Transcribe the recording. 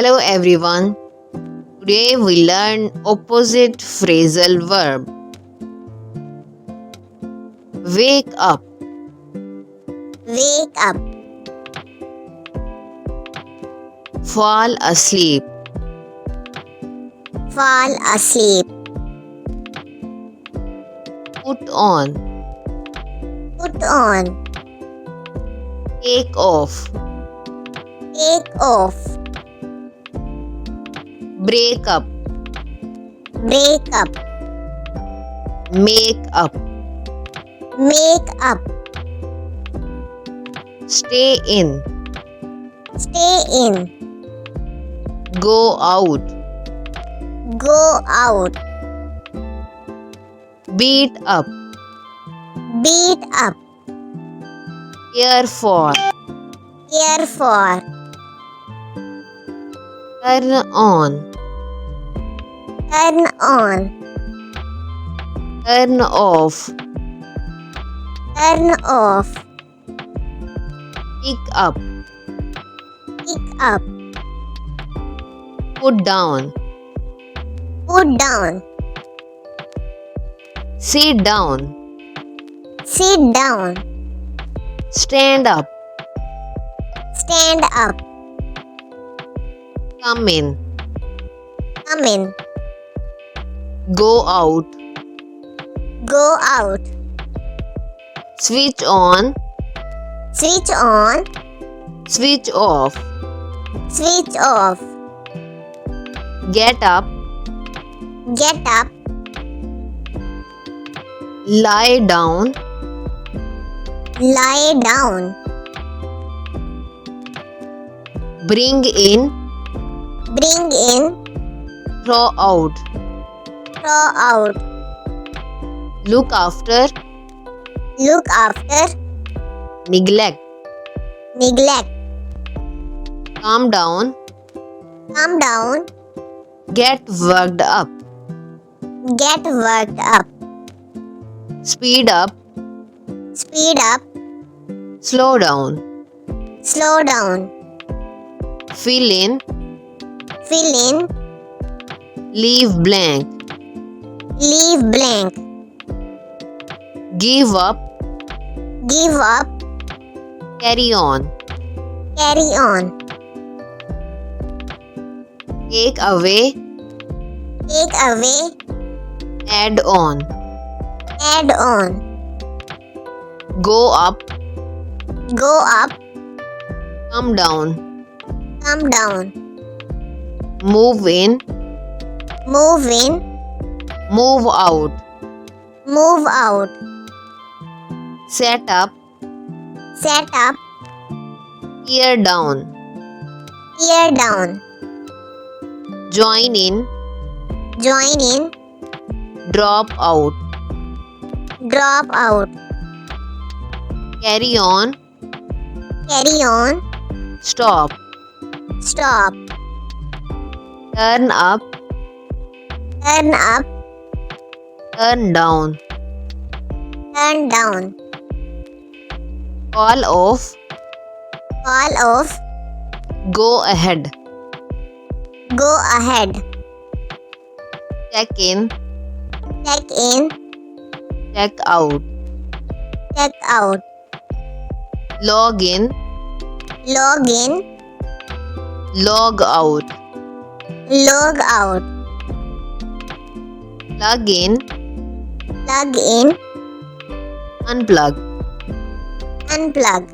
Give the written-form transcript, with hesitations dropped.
Hello everyone. Today we learn opposite phrasal verb. Wake up, Wake up, fall asleep, fall asleep, put on, put on, take off, take off, break up, break up, make up, make up, stay in, stay in, go out, go out, beat up, beat up, care for, care for, turn on, turn on, turn off, turn off, pick up, pick up, put down, put down, sit down, sit down, stand up, stand up, come in, come in, go out, go out, switch on, switch on, switch off, switch off, get up, get up, lie down, lie down, bring in, bring in, throw out, throw out, look after, look after, neglect, neglect, calm down, calm down, get worked up, get worked up, speed up, speed up, slow down, slow down, fill in, fill in, leave blank, leave blank, give up, give up, carry on, carry on, take away, take away, add on, add on, go up, go up, come down, come down, move in, move in, move out, move out, set up, set up, tear down, tear down, join in, join in, drop out, drop out, carry on, stop, stop, turn up, turn up, turn down, turn down, call off, fall off, go ahead, go ahead, check in, in, check out, check out, log in, log in, log out, log out, plug in, unplug. unplug.